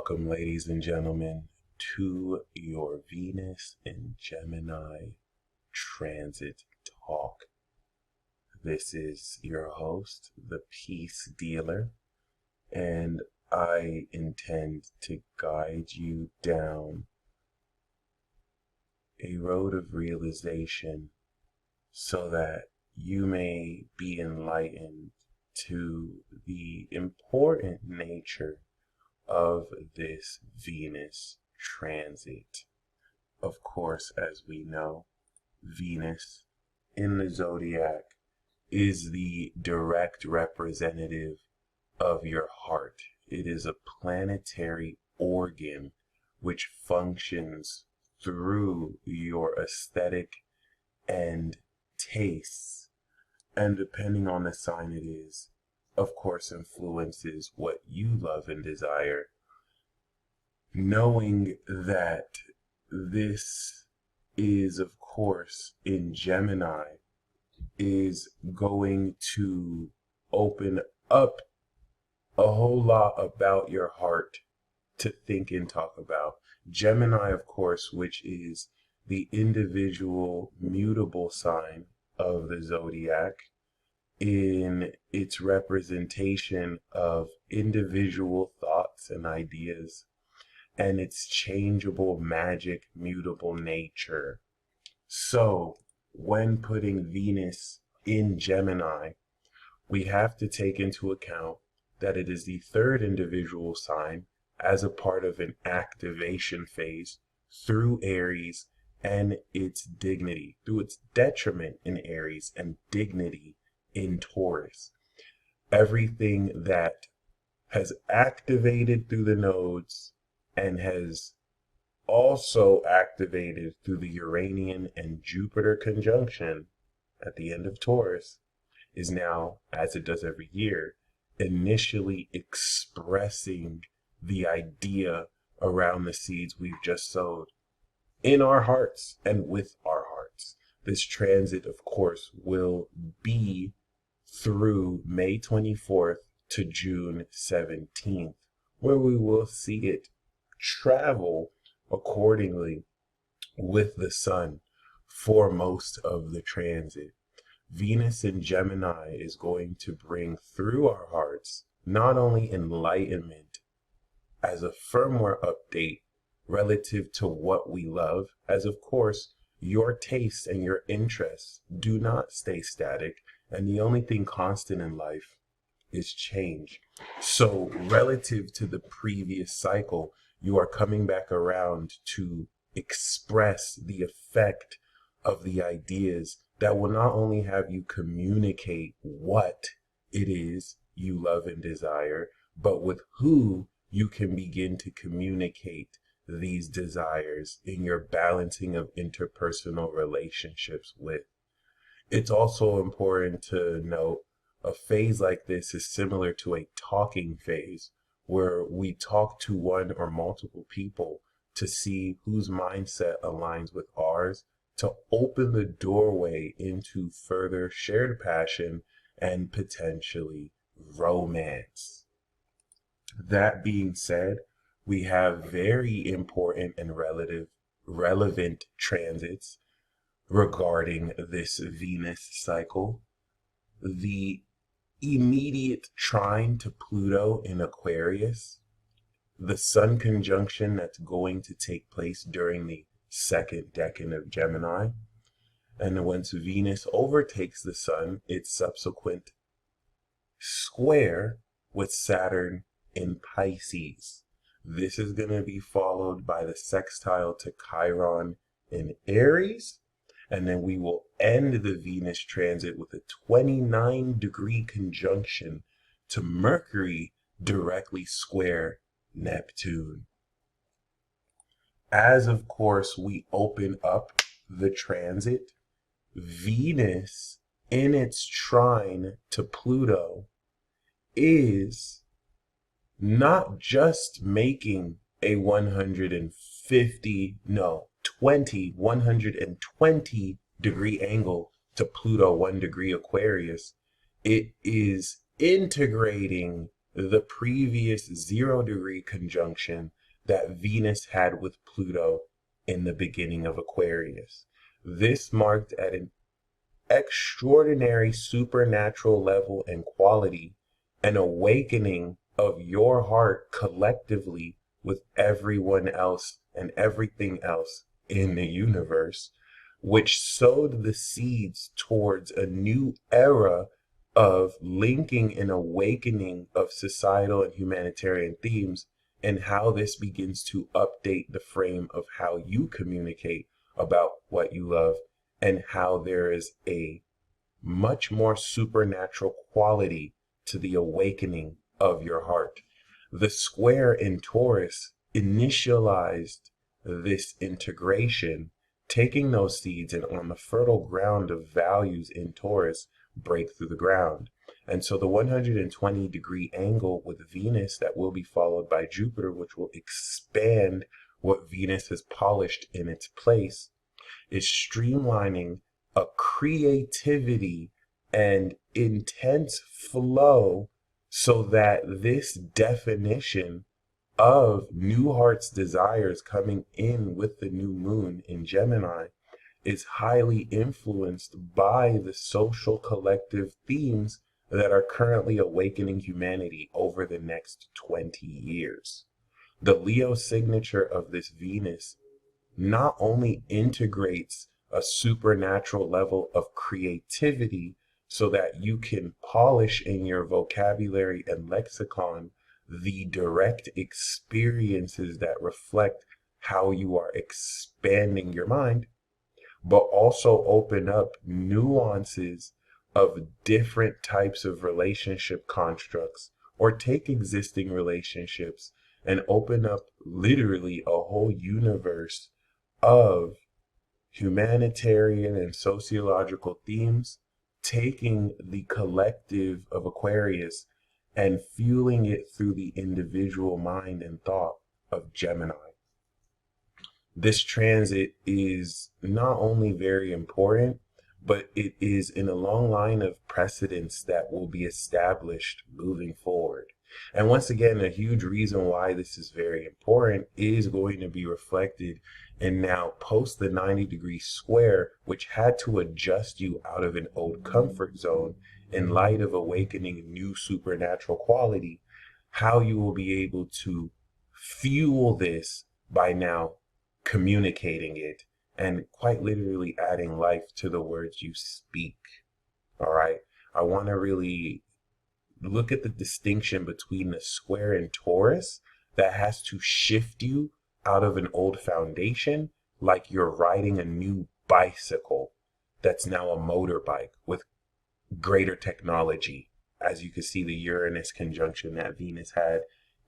Welcome, ladies and gentlemen, to your Venus and Gemini transit talk. This is your host, the Peace Dealer, and I intend to guide you down a road of realization so that you may be enlightened to the important nature of this Venus transit. Of course, as we know, Venus in the zodiac is the direct representative of your heart. It is a planetary organ which functions through your aesthetic and tastes, and depending on the sign it is, of course, influences what you love and desire. Knowing that this is, of course, in Gemini, is going to open up a whole lot about your heart to think and talk about. Gemini, of course, which is the individual mutable sign of the zodiac, in its representation of individual thoughts and ideas and its changeable, magic, mutable nature. So, when putting Venus in Gemini, we have to take into account that it is the third individual sign as a part of an activation phase through Aries and its dignity, through its detriment in Aries and dignity in Taurus. Everything that has activated through the nodes and has also activated through the Uranian and Jupiter conjunction at the end of Taurus is now, as it does every year, initially expressing the idea around the seeds we've just sowed in our hearts and with our hearts. This transit, of course, will be through May 24th to June 17th, where we will see it travel accordingly with the sun for most of the transit. Venus in Gemini is going to bring through our hearts not only enlightenment as a firmware update relative to what we love, as of course your tastes and your interests do not stay static, and the only thing constant in life is change. So relative to the previous cycle, you are coming back around to express the effect of the ideas that will not only have you communicate what it is you love and desire, but with who you can begin to communicate these desires in your balancing of interpersonal relationships with. It's also important to note a phase like this is similar to a talking phase, where we talk to one or multiple people to see whose mindset aligns with ours, to open the doorway into further shared passion and potentially romance. That being said, we have very important and relevant transits regarding this Venus cycle. The immediate trine to Pluto in Aquarius, the Sun conjunction that's going to take place during the second decan of Gemini, and once Venus overtakes the Sun, its subsequent square with Saturn in Pisces. This is going to be followed by the sextile to Chiron in Aries, and then we will end the Venus transit with a 29-degree conjunction to Mercury directly square Neptune. As, of course, we open up the transit, Venus in its trine to Pluto is not just making a 120 degree angle to Pluto 1 degree Aquarius, it is integrating the previous 0-degree conjunction that Venus had with Pluto in the beginning of Aquarius. This marked at an extraordinary supernatural level and quality an awakening of your heart collectively with everyone else and everything else in the universe, which sowed the seeds towards a new era of linking and awakening of societal and humanitarian themes, and how this begins to update the frame of how you communicate about what you love, and how there is a much more supernatural quality to the awakening of your heart. The square in Taurus initialized this integration, taking those seeds and on the fertile ground of values in Taurus break through the ground. And so the 120-degree angle with Venus that will be followed by Jupiter, which will expand what Venus has polished in its place, is streamlining a creativity and intense flow, so that this definition of new heart's desires coming in with the new moon in Gemini is highly influenced by the social collective themes that are currently awakening humanity over the next 20 years. The Leo signature of this Venus not only integrates a supernatural level of creativity so that you can polish in your vocabulary and lexicon the direct experiences that reflect how you are expanding your mind, but also open up nuances of different types of relationship constructs, or take existing relationships and open up literally a whole universe of humanitarian and sociological themes, taking the collective of Aquarius and fueling it through the individual mind and thought of Gemini. This transit is not only very important, but it is in a long line of precedents that will be established moving forward. And once again, a huge reason why this is very important is going to be reflected in now post the 90-degree square, which had to adjust you out of an old comfort zone in light of awakening new supernatural quality, how you will be able to fuel this by now communicating it and quite literally adding life to the words you speak. All right. I want to really look at the distinction between the square in Taurus that has to shift you out of an old foundation, like you're riding a new bicycle that's now a motorbike with greater technology. As you can see, the Uranus conjunction that Venus had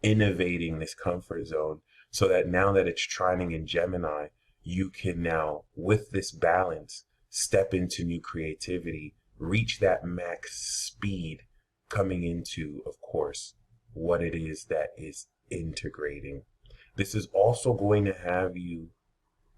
innovating this comfort zone, so that now that it's trining in Gemini, you can now, with this balance, step into new creativity, reach that max speed, coming into, of course, what it is that is integrating. This is also going to have you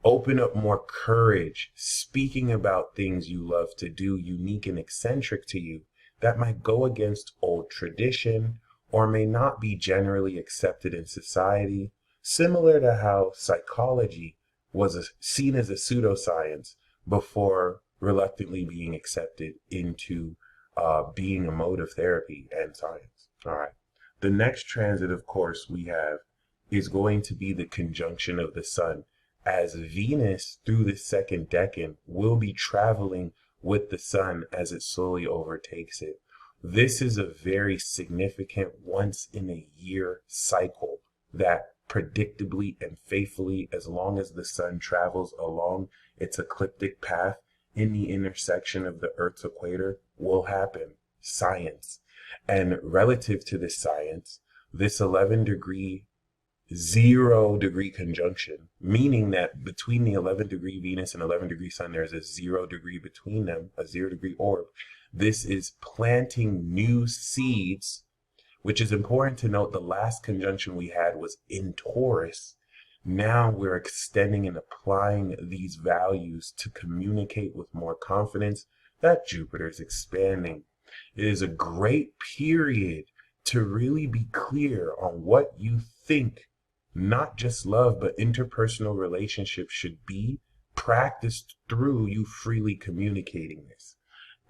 open up more courage, speaking about things you love to do, unique and eccentric to you, that might go against old tradition or may not be generally accepted in society, similar to how psychology was seen as a pseudoscience before reluctantly being accepted into being a mode of therapy and science. All right. The next transit, of course, we have is going to be the conjunction of the sun, as Venus through the second decan will be traveling with the sun as it slowly overtakes it. This is a very significant once in a year cycle that predictably and faithfully, as long as the sun travels along its ecliptic path in the intersection of the Earth's equator, will happen. Science. And relative to this science, this 11-degree 0-degree conjunction, meaning that between the 11-degree Venus and 11-degree Sun, there's a 0-degree between them, a 0-degree orb. This is planting new seeds, which is important to note. The last conjunction we had was in Taurus. Now we're extending and applying these values to communicate with more confidence that Jupiter is expanding. It is a great period to really be clear on what you think, not just love, but interpersonal relationships should be practiced through you freely communicating this.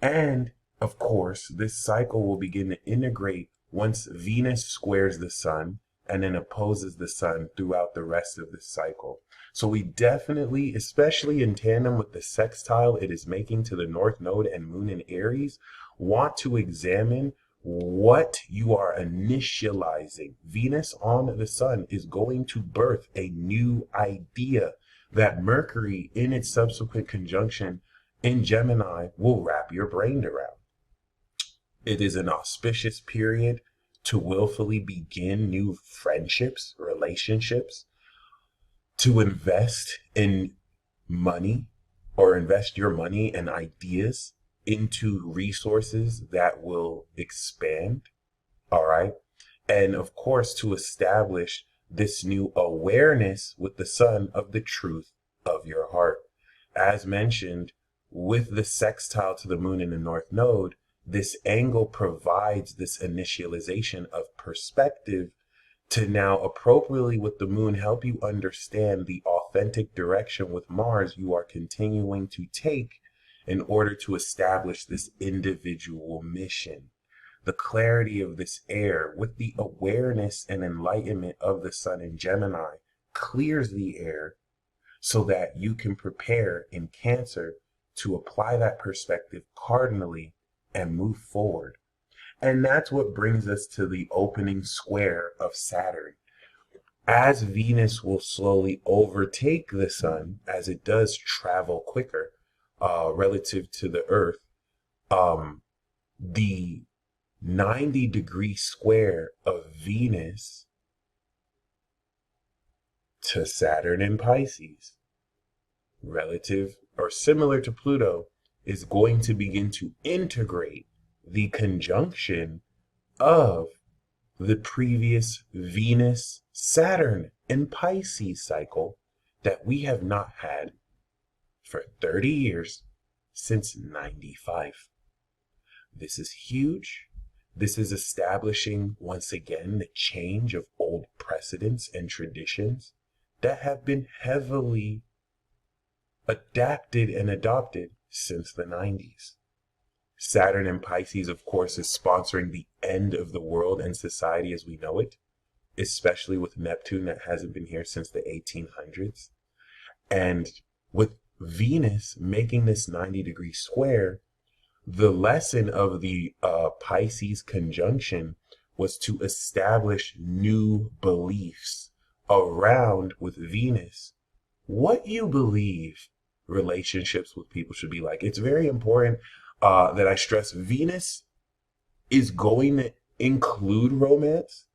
And of course, this cycle will begin to integrate once Venus squares the sun and then opposes the sun throughout the rest of this cycle. So we definitely, especially in tandem with the sextile it is making to the North Node and Moon in Aries, want to examine what you are initializing. Venus on the sun is going to birth a new idea that Mercury in its subsequent conjunction in Gemini will wrap your brain around. It is an auspicious period to willfully begin new friendships, relationships, to invest in money or invest your money and ideas into resources that will expand. All right. And of course, to establish this new awareness with the sun of the truth of your heart. As mentioned, with the sextile to the moon in the North Node, this angle provides this initialization of perspective to now appropriately with the moon help you understand the authentic direction with Mars you are continuing to take in order to establish this individual mission. The clarity of this air with the awareness and enlightenment of the sun in Gemini clears the air so that you can prepare in Cancer to apply that perspective cardinally and move forward. And that's what brings us to the opening square of Saturn. As Venus will slowly overtake the sun, as it does travel quicker relative to the Earth, the 90-degree square of Venus to Saturn in Pisces, relative or similar to Pluto, is going to begin to integrate the conjunction of the previous Venus-Saturn in Pisces cycle that we have not had for 30 years since 95. This is huge. This is establishing once again the change of old precedents and traditions that have been heavily adapted and adopted since the 90s. Saturn in Pisces, of course, is sponsoring the end of the world and society as we know it, especially with Neptune that hasn't been here since the 1800s. And with Venus making this 90-degree square, the lesson of the Pisces conjunction was to establish new beliefs around with Venus what you believe relationships with people should be like. It's very important that I stress Venus is going to include romance,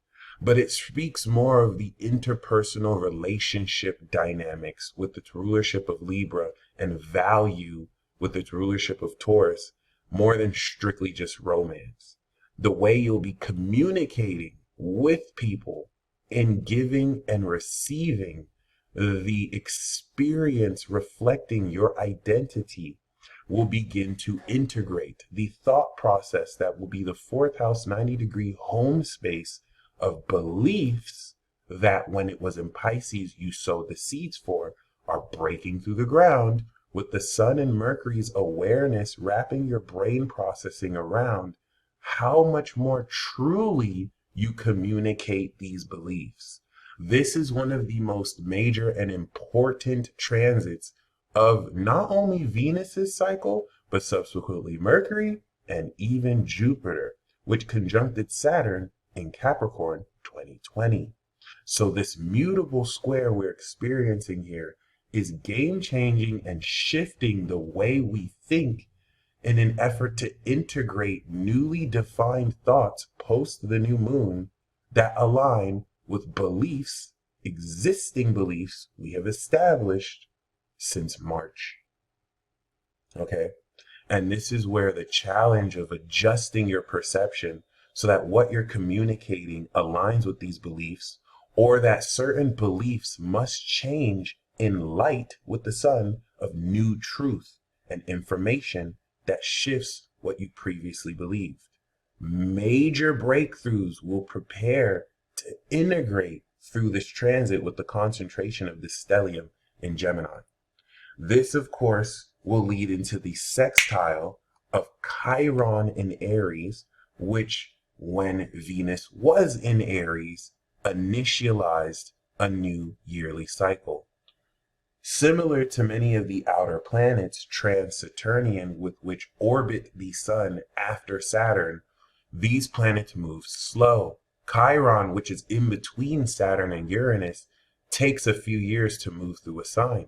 but it speaks more of the interpersonal relationship dynamics with its rulership of Libra and value with its rulership of Taurus, more than strictly just romance. The way you'll be communicating with people in giving and receiving the experience reflecting your identity will begin to integrate the thought process that will be the fourth house 90-degree home space of beliefs that when it was in Pisces you sowed the seeds for are breaking through the ground with the sun and Mercury's awareness wrapping your brain processing around how much more truly you communicate these beliefs. This is one of the most major and important transits of not only Venus's cycle, but subsequently Mercury and even Jupiter, which conjuncted Saturn in Capricorn 2020. So this mutable square we're experiencing here is game-changing and shifting the way we think in an effort to integrate newly defined thoughts post the new moon that align with beliefs, existing beliefs we have established since March. Okay? And this is where the challenge of adjusting your perception so that what you're communicating aligns with these beliefs, or that certain beliefs must change in light with the sun of new truth and information that shifts what you previously believed. Major breakthroughs will prepare to integrate through this transit with the concentration of this stellium in Gemini. This, of course, will lead into the sextile of Chiron in Aries, which, when Venus was in Aries, initialized a new yearly cycle. Similar to many of the outer planets, trans-Saturnian, with which orbit the Sun after Saturn, these planets move slow. Chiron, which is in between Saturn and Uranus, takes a few years to move through a sign.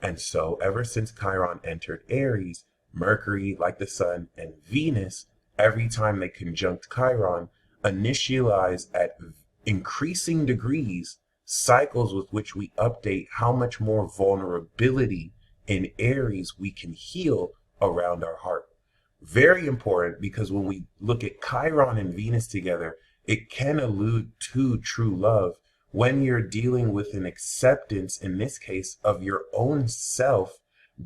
And so, ever since Chiron entered Aries, Mercury, like the Sun, and Venus, every time they conjunct Chiron, initialize at increasing degrees cycles with which we update how much more vulnerability in Aries we can heal around our heart. Very important, because when we look at Chiron and Venus together, it can allude to true love when you're dealing with an acceptance, in this case, of your own self,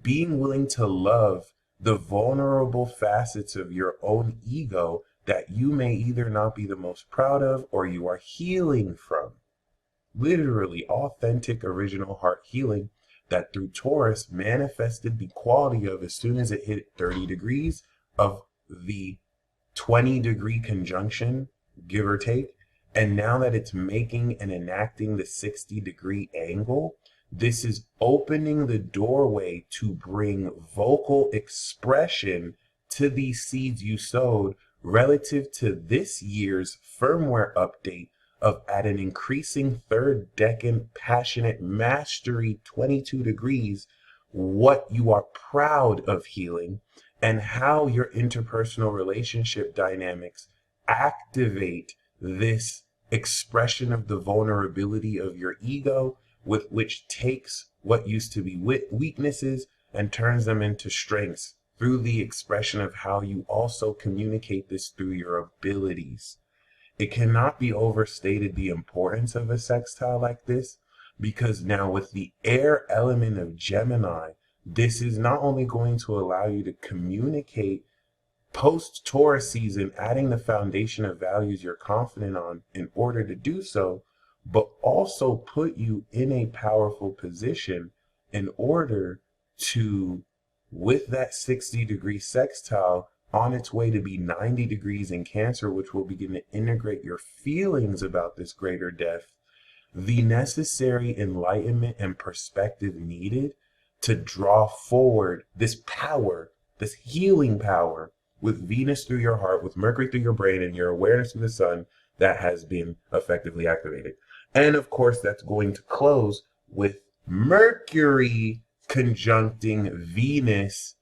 being willing to love the vulnerable facets of your own ego that you may either not be the most proud of or you are healing from. Literally authentic original heart healing that through Taurus manifested the quality of, as soon as it hit 30 degrees of the 20-degree conjunction, give or take. And now that it's making and enacting the 60-degree angle, this is opening the doorway to bring vocal expression to these seeds you sowed relative to this year's firmware update of, at an increasing third decan passionate mastery 22 degrees, what you are proud of healing and how your interpersonal relationship dynamics activate this expression of the vulnerability of your ego, with which takes what used to be weaknesses and turns them into strengths through the expression of how you also communicate this through your abilities. It cannot be overstated the importance of a sextile like this, because now with the air element of Gemini, this is not only going to allow you to communicate post-Taurus season, adding the foundation of values you're confident on in order to do so, but also put you in a powerful position in order to, with that 60-degree sextile on its way to be 90 degrees in Cancer, which will begin to integrate your feelings about this greater depth, the necessary enlightenment and perspective needed to draw forward this power, this healing power, with Venus through your heart, with Mercury through your brain, and your awareness through the Sun that has been effectively activated. And of course, that's going to close with Mercury conjuncting Venus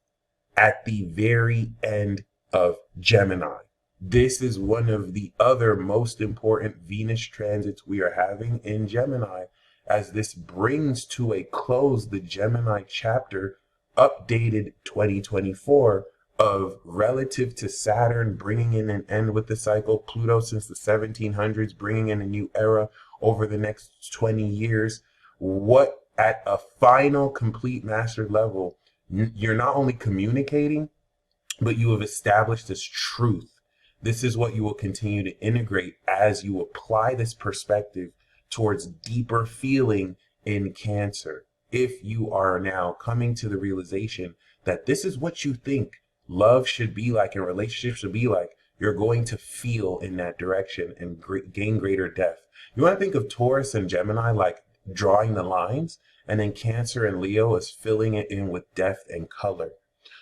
at the very end of Gemini. This is one of the other most important Venus transits we are having in Gemini, as this brings to a close the Gemini chapter, updated 2024, of relative to Saturn bringing in an end with the cycle, Pluto since the 1700s bringing in a new era over the next 20 years. What at a final complete mastered level, you're not only communicating, but you have established this truth. This is what you will continue to integrate as you apply this perspective towards deeper feeling in Cancer. If you are now coming to the realization that this is what you think love should be like and relationships should be like, you're going to feel in that direction and gain greater depth. You want to think of Taurus and Gemini like drawing the lines, and then Cancer and Leo is filling it in with depth and color.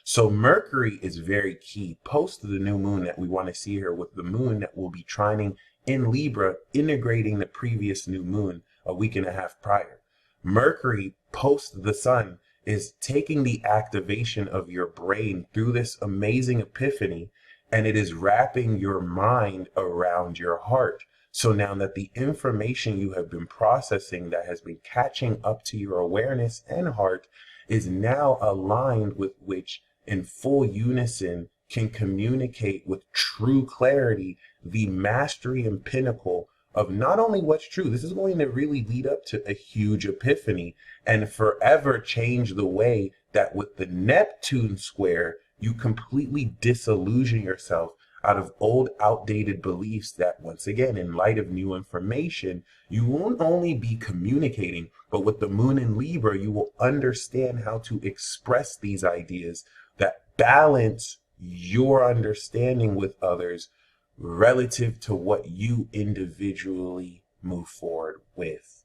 So Mercury is very key post the new moon that we want to see here, with the moon that will be trining in Libra, integrating the previous new moon a week and a half prior. Mercury post the Sun is taking the activation of your brain through this amazing epiphany, and it is wrapping your mind around your heart. So now that the information you have been processing that has been catching up to your awareness and heart is now aligned with which in full unison can communicate with true clarity the mastery and pinnacle of not only what's true. This is going to really lead up to a huge epiphany and forever change the way that with the Neptune square, you completely disillusion yourself out of old, outdated beliefs that, once again, in light of new information, you won't only be communicating, but with the moon in Libra, you will understand how to express these ideas that balance your understanding with others relative to what you individually move forward with.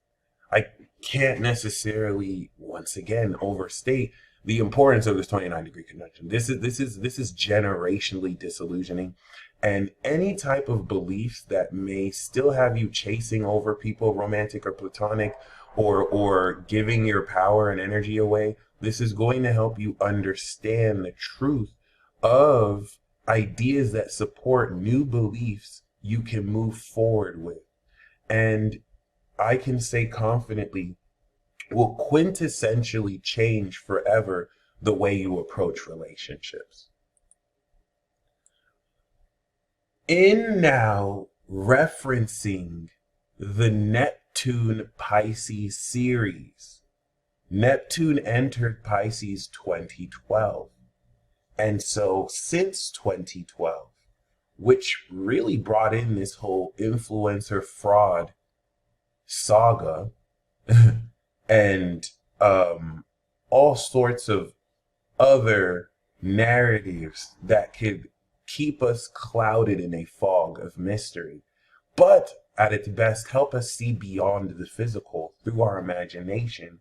I can't necessarily, once again, overstate the importance of this 29-degree conjunction. This is generationally disillusioning, and any type of beliefs that may still have you chasing over people, romantic or platonic, or giving your power and energy away. This is going to help you understand the truth of ideas that support new beliefs you can move forward with. And I can say confidently, will quintessentially change forever the way you approach relationships. In now referencing the Neptune Pisces series, Neptune entered Pisces 2012. And so since 2012, which really brought in this whole influencer fraud saga, and all sorts of other narratives that could keep us clouded in a fog of mystery, but at its best help us see beyond the physical through our imagination.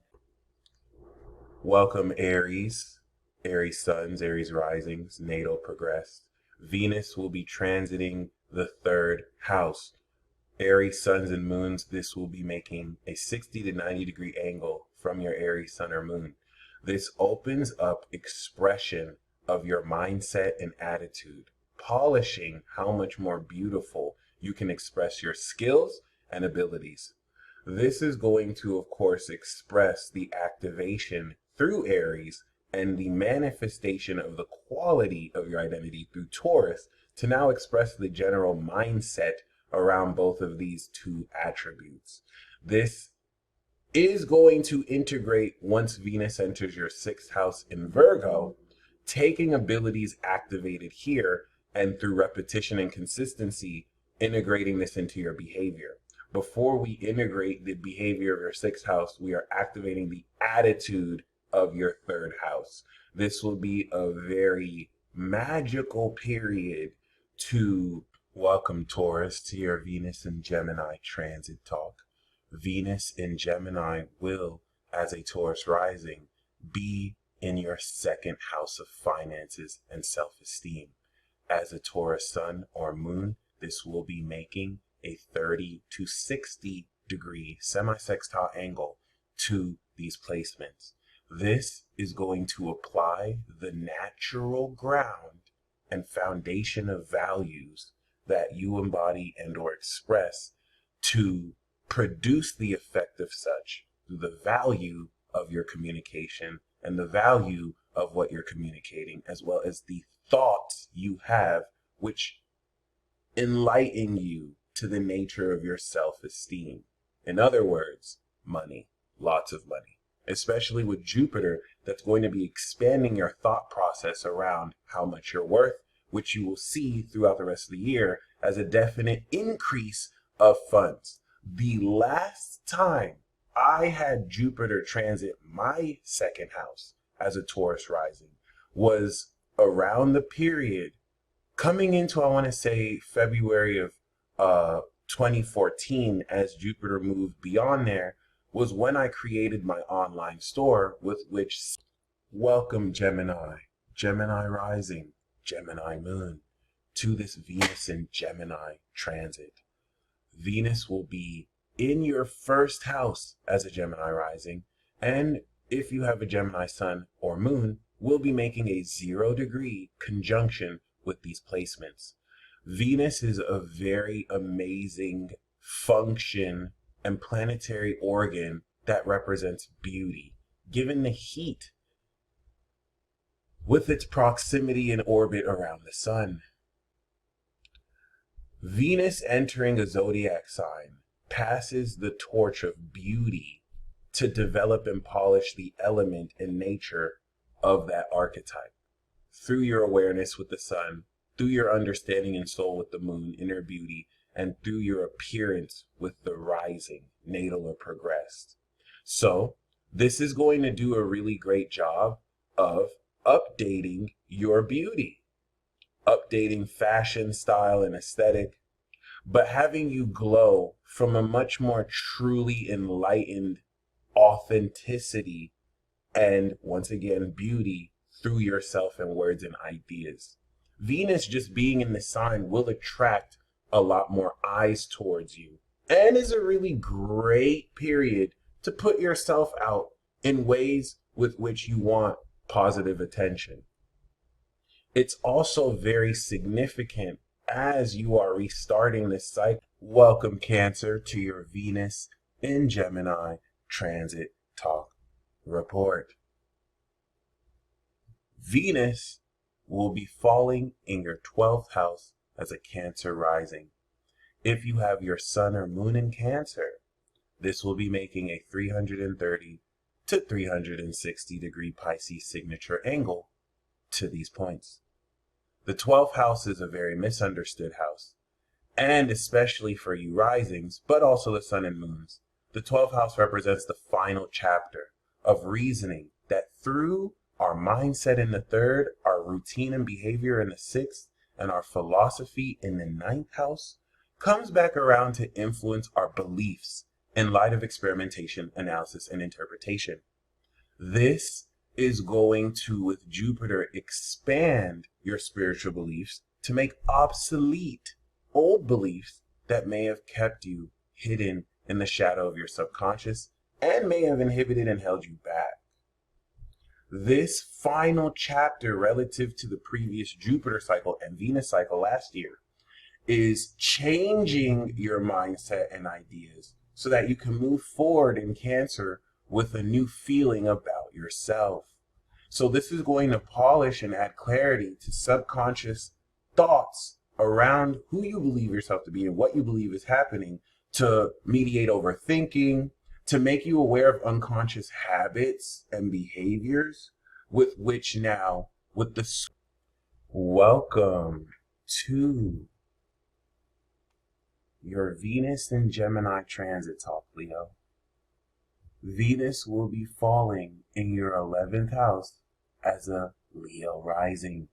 Welcome, Aries, Aries suns, Aries risings, natal progressed. Venus will be transiting the third house. Aries suns and moons, this will be making a 60 to 90 degree angle from your Aries sun or moon. This opens up expression of your mindset and attitude, polishing how much more beautiful you can express your skills and abilities. This is going to, of course, express the activation through Aries and the manifestation of the quality of your identity through Taurus to now express the general mindset around both of these two attributes. This is going to integrate once Venus enters your sixth house in Virgo, taking abilities activated here and through repetition and consistency, integrating this into your behavior. Before we integrate the behavior of your sixth house, we are activating the attitude of your third house. This will be a very magical period to welcome, Taurus, to your Venus and Gemini transit talk. Venus in Gemini will, as a Taurus rising, be in your second house of finances and self-esteem. As a Taurus sun or moon, this will be making a 30 to 60 degree semi-sextile angle to these placements. This is going to apply the natural ground and foundation of values that you embody and or express to produce the effect of such through the value of your communication and the value of what you're communicating, as well as the thoughts you have, which enlighten you to the nature of your self-esteem. In other words, money, lots of money, especially with Jupiter, that's going to be expanding your thought process around how much you're worth, which you will see throughout the rest of the year as a definite increase of funds. The last time I had Jupiter transit my second house as a Taurus rising was around the period coming into, I want to say, February of 2014. As Jupiter moved beyond there was when I created my online store, with which welcome Gemini, Gemini rising, Gemini moon, to this Venus in Gemini transit. Venus will be in your first house as a Gemini rising, and if you have a Gemini sun or moon, will be making a 0 degree conjunction with these placements. Venus is a very amazing function and planetary organ that represents beauty, given the heat with its proximity and orbit around the sun. Venus entering a zodiac sign passes the torch of beauty to develop and polish the element and nature of that archetype through your awareness with the sun, through your understanding and soul with the moon, inner beauty, and through your appearance with the rising, natal or progressed. So this is going to do a really great job of updating your beauty, updating fashion, style, and aesthetic, but having you glow from a much more truly enlightened authenticity and, once again, beauty through yourself and words and ideas. Venus just being in the sign will attract a lot more eyes towards you and is a really great period to put yourself out in ways with which you want positive attention. It's also very significant as you are restarting this cycle. Welcome, Cancer, to your Venus in Gemini transit talk report. Venus will be falling in your 12th house as a Cancer rising. If you have your sun or moon in Cancer, this will be making a 330 to 360 degree Pisces signature angle to these points. The 12th house is a very misunderstood house, and especially for you risings, but also the sun and moons. The 12th house represents the final chapter of reasoning that through our mindset in the 3rd, our routine and behavior in the 6th, and our philosophy in the 9th house comes back around to influence our beliefs in light of experimentation, analysis, and interpretation. This is going to, with Jupiter, expand your spiritual beliefs to make obsolete old beliefs that may have kept you hidden in the shadow of your subconscious and may have inhibited and held you back. This final chapter relative to the previous Jupiter cycle and Venus cycle last year is changing your mindset and ideas so that you can move forward in Cancer with a new feeling about yourself. So this is going to polish and add clarity to subconscious thoughts around who you believe yourself to be and what you believe is happening, to mediate overthinking, to make you aware of unconscious habits and behaviors with which now, with the... Welcome to your Venus in Gemini transit talk, Leo. Venus will be falling in your 11th house as a Leo rising.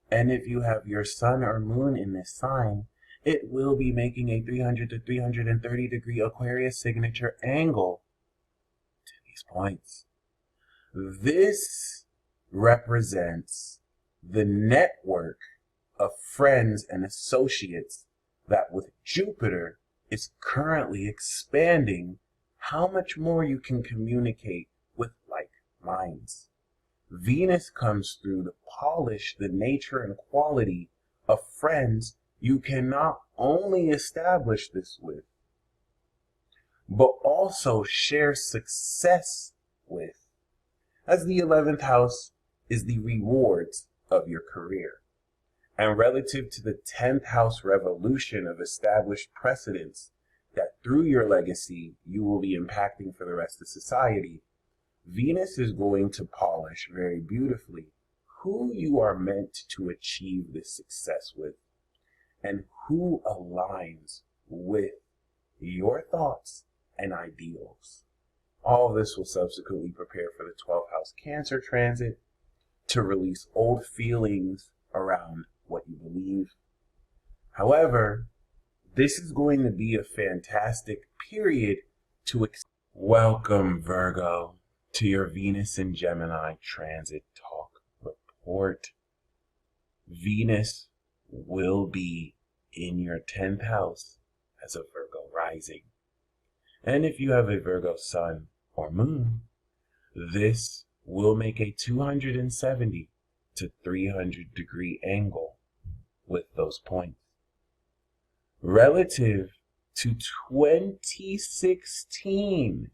And if you have your sun or moon in this sign, it will be making a 300 to 330 degree Aquarius signature angle to these points. This represents the network of friends and associates that with Jupiter is currently expanding how much more you can communicate with like minds. Venus comes through to polish the nature and quality of friends you can not only establish this with, but also share success with, as the 11th house is the rewards of your career. And relative to the 10th house revolution of established precedents that through your legacy you will be impacting for the rest of society, Venus is going to polish very beautifully who you are meant to achieve this success with and who aligns with your thoughts and ideals. All of this will subsequently prepare for the 12th house Cancer transit to release old feelings around what you believe. However, this is going to be a fantastic period to welcome, Virgo, to your Venus in Gemini transit talk report. Venus will be in your 10th house as a Virgo rising. And if you have a Virgo sun or moon, this will make a 270 to 300 degree angle with those points. Relative to 2016,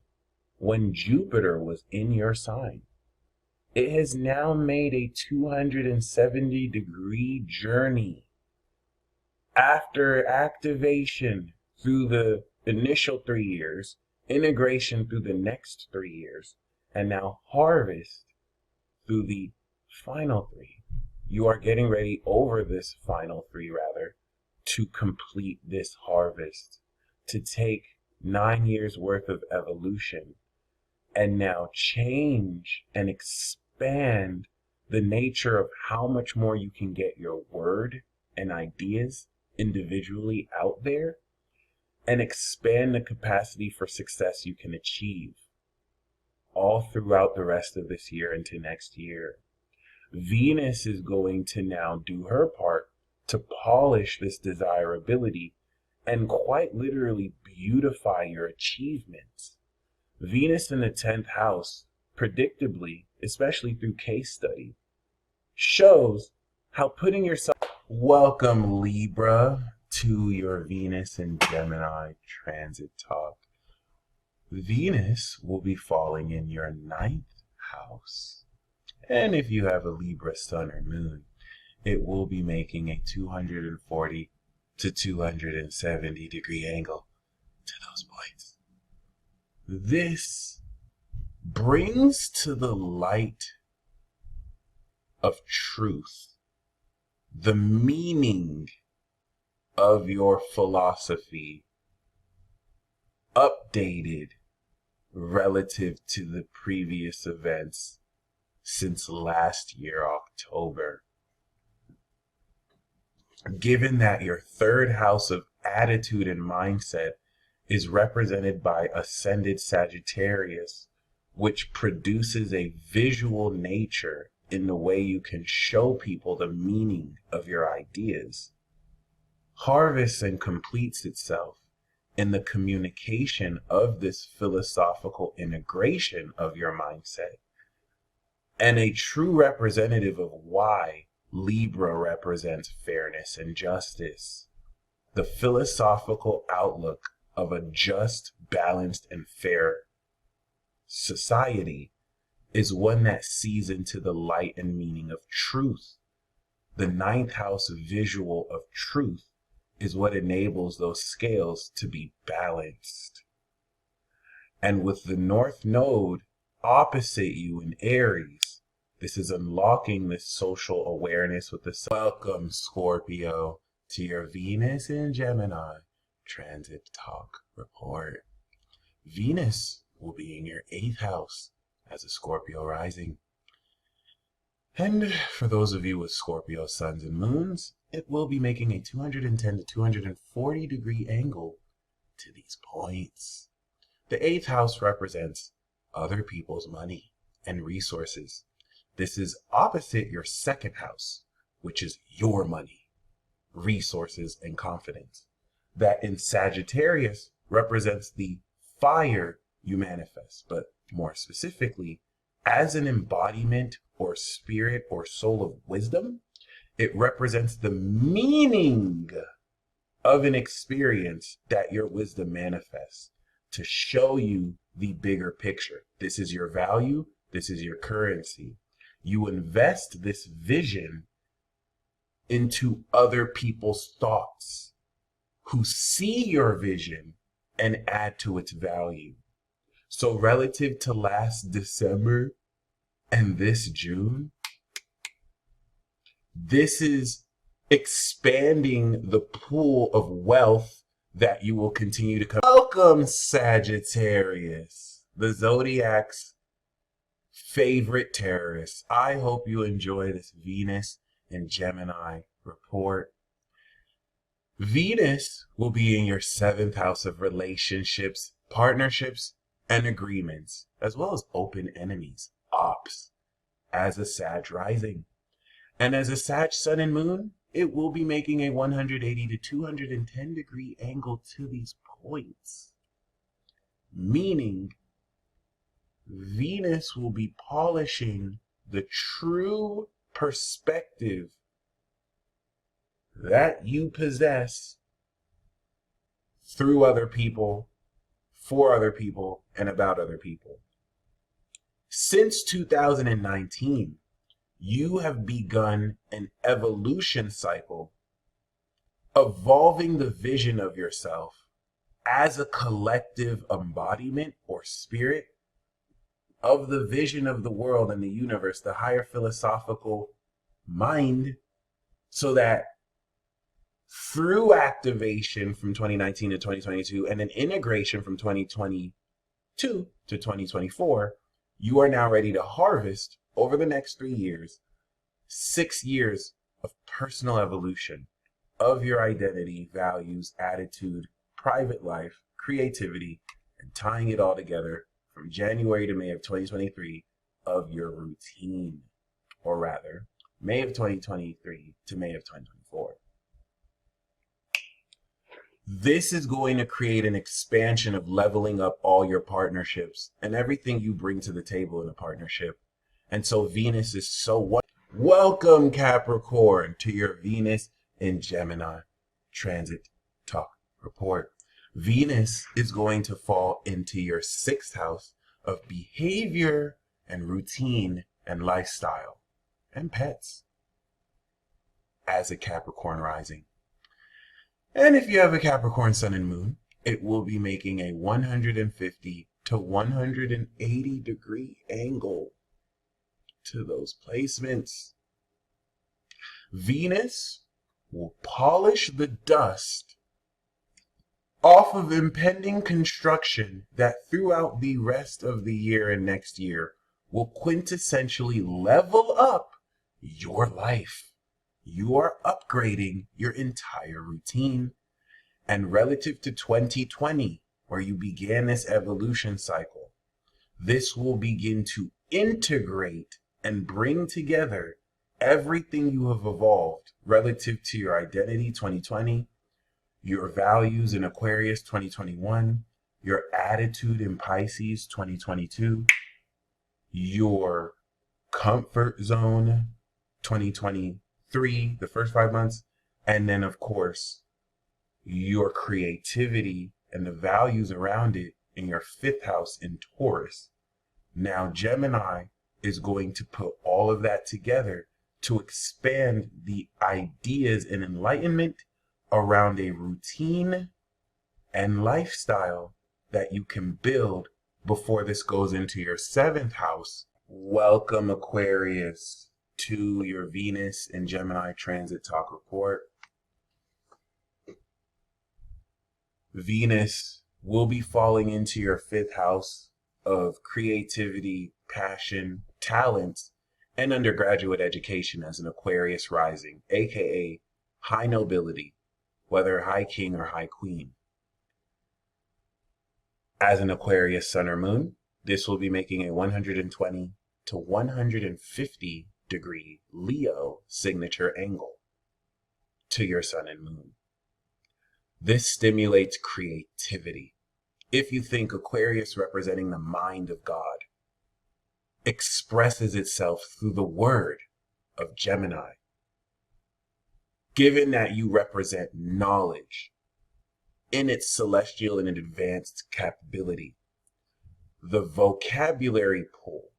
when Jupiter was in your sign, it has now made a 270 degree journey after activation through the initial 3 years, integration through the next 3 years, and now harvest through the final 3. You are getting ready over this final three, rather, to complete this harvest, to take 9 years worth of evolution and now change and expand the nature of how much more you can get your word and ideas individually out there, and expand the capacity for success you can achieve all throughout the rest of this year into next year. Venus is going to now do her part to polish this desirability and quite literally beautify your achievements. Venus in the 10th house, predictably, especially through case study, shows how putting yourself... Welcome, Libra, to your Venus and Gemini transit talk. Venus will be falling in your 9th house. And if you have a Libra sun or moon, it will be making a 240 to 270 degree angle to those points. This brings to the light of truth the meaning of your philosophy updated relative to the previous events since last year, October. Given that your 3rd house of attitude and mindset is represented by ascended Sagittarius, which produces a visual nature in the way you can show people the meaning of your ideas, harvests and completes itself in the communication of this philosophical integration of your mindset, and a true representative of why Libra represents fairness and justice. The philosophical outlook of a just, balanced, and fair society is one that sees into the light and meaning of truth. The 9th house visual of truth is what enables those scales to be balanced. And with the North Node opposite you in Aries, this is unlocking this social awareness with the... Welcome, Scorpio, to your Venus in Gemini transit talk report. Venus will be in your 8th house as a Scorpio rising. And for those of you with Scorpio suns and moons, it will be making a 210 to 240 degree angle to these points. The 8th house represents other people's money and resources. This is opposite your 2nd house, which is your money, resources, and confidence. That in Sagittarius represents the fire you manifest, but more specifically, as an embodiment or spirit or soul of wisdom, it represents the meaning of an experience that your wisdom manifests to show you the bigger picture. This is your value. This is your currency. You invest this vision into other people's thoughts who see your vision and add to its value. So relative to last December and this June, this is expanding the pool of wealth that you will continue to come. Welcome, Sagittarius, the Zodiac's favorite terrorist. I hope you enjoy this Venus and Gemini report. Venus will be in your 7th house of relationships, partnerships, and agreements, as well as open enemies, ops, as a Sag rising. And as a Sag sun and moon, it will be making a 180 to 210 degree angle to these points. Meaning, Venus will be polishing the true perspective that you possess through other people, for other people, and about other people. Since 2019, you have begun an evolution cycle, evolving the vision of yourself as a collective embodiment or spirit of the vision of the world and the universe, the higher philosophical mind, so that through activation from 2019 to 2022 and an integration from 2022 to 2024, you are now ready to harvest over the next 3 years, 6 years of personal evolution of your identity, values, attitude, private life, creativity, and tying it all together from January to May of 2023 of your routine, or rather, May of 2023 to May of 2024. This is going to create an expansion of leveling up all your partnerships and everything you bring to the table in a partnership. And so Venus is so welcome, Capricorn, to your Venus in Gemini transit talk report. Venus is going to fall into your 6th house of behavior and routine and lifestyle and pets as a Capricorn rising. And if you have a Capricorn sun and moon, it will be making a 150 to 180 degree angle to those placements. Venus will polish the dust off of impending construction that throughout the rest of the year and next year will quintessentially level up your life. You are upgrading your entire routine. And relative to 2020, where you began this evolution cycle, this will begin to integrate and bring together everything you have evolved relative to your identity 2020, your values in Aquarius 2021, your attitude in Pisces 2022, your comfort zone 2023, the first 5 months, and then of course your creativity and the values around it in your 5th house in Taurus. Now Gemini is going to put all of that together to expand the ideas and enlightenment around a routine and lifestyle that you can build before this goes into your 7th house. Welcome, Aquarius, to your Venus and Gemini transit talk report. Venus will be falling into your 5th house of creativity, passion, talent, and undergraduate education as an Aquarius rising, aka high nobility, whether high king or high queen. As an Aquarius sun or moon, this will be making a 120 to 150 degree Leo signature angle to your sun and moon. This stimulates creativity. If you think Aquarius representing the mind of God expresses itself through the word of Gemini, given that you represent knowledge in its celestial and advanced capability, the vocabulary pool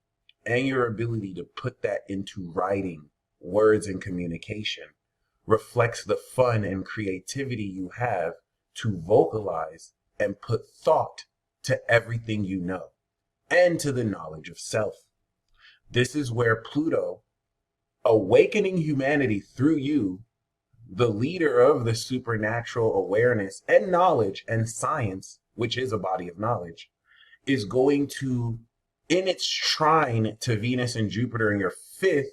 and your ability to put that into writing, words, and communication reflects the fun and creativity you have to vocalize and put thought to everything you know and to the knowledge of self. This is where Pluto, awakening humanity through you, the leader of the supernatural awareness and knowledge and science, which is a body of knowledge, is going to, in its trine to Venus and Jupiter in your 5th,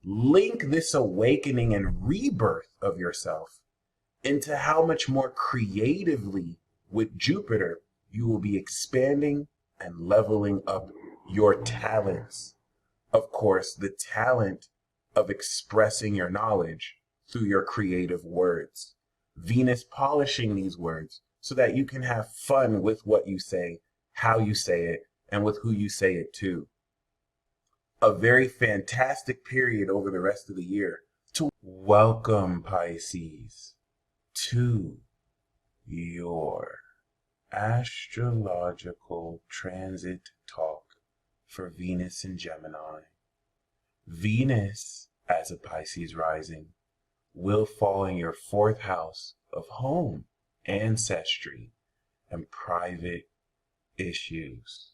link this awakening and rebirth of yourself into how much more creatively with Jupiter you will be expanding and leveling up your talents. Of course, the talent of expressing your knowledge through your creative words. Venus polishing these words so that you can have fun with what you say, how you say it, and with who you say it to. A very fantastic period over the rest of the year to welcome, Pisces, to your astrological transit talk for Venus and Gemini. Venus, as a Pisces rising, will fall in your 4th house of home, ancestry, and private issues,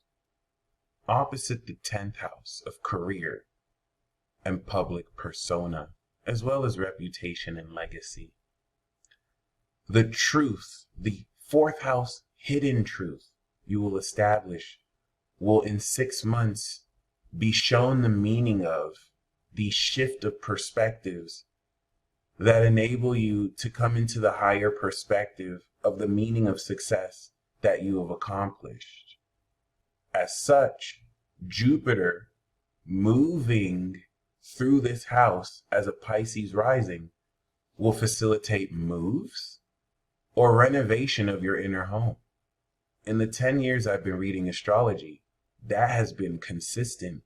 opposite the 10th house of career and public persona, as well as reputation and legacy. The truth, the fourth house hidden truth you will establish will in 6 months be shown the meaning of the shift of perspectives that enable you to come into the higher perspective of the meaning of success that you have accomplished. As such, Jupiter moving through this house as a Pisces rising will facilitate moves or renovation of your inner home. In the 10 years I've been reading astrology, that has been consistent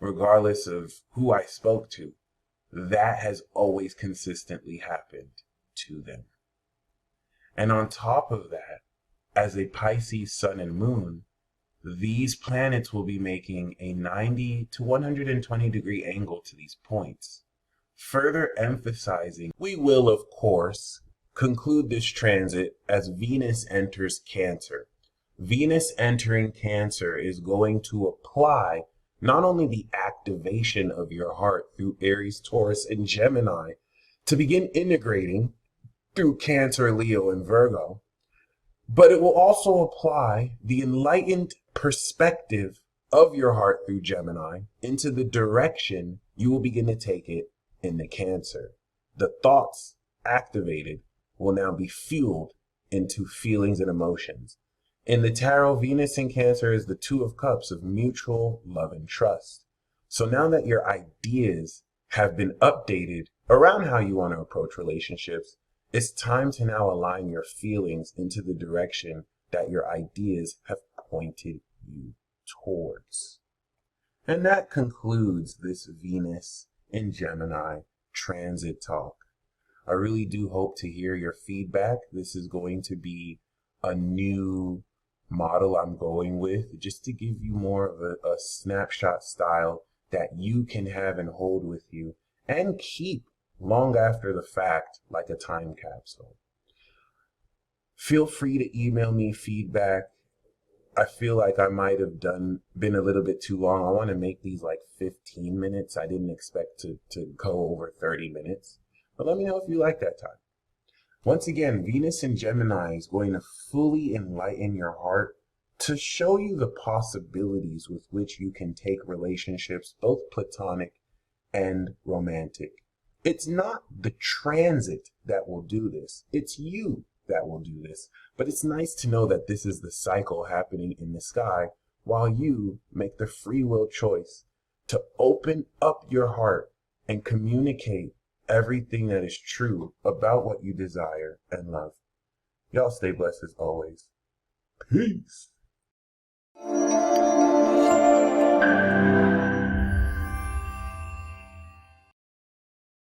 regardless of who I spoke to. That has always consistently happened to them. And on top of that, as a Pisces sun and moon, these planets will be making a 90 to 120 degree angle to these points, further emphasizing we will, of course, conclude this transit as Venus enters Cancer. Venus entering Cancer is going to apply not only the activation of your heart through Aries, Taurus, and Gemini to begin integrating through Cancer, Leo, and Virgo, but it will also apply the enlightened perspective of your heart through Gemini into the direction you will begin to take it in the Cancer. The thoughts activated will now be fueled into feelings and emotions. In the tarot, Venus in Cancer is the Two of Cups of mutual love and trust. So now that your ideas have been updated around how you want to approach relationships, it's time to now align your feelings into the direction that your ideas have pointed you towards. And that concludes this Venus in Gemini transit talk. I really do hope to hear your feedback. This is going to be a new model I'm going with, just to give you more of a snapshot style that you can have and hold with you and keep long after the fact, like a time capsule. Feel free to email me feedback. I feel like I might have been a little bit too long. I want to make these like 15 minutes. I didn't expect to go over 30 minutes. But let me know if you like that time. Once again, Venus in Gemini is going to fully enlighten your heart to show you the possibilities with which you can take relationships, both platonic and romantic. It's not the transit that will do this. It's you that will do this. But it's nice to know that this is the cycle happening in the sky while you make the free will choice to open up your heart and communicate everything that is true about what you desire and love. Y'all stay blessed as always. Peace.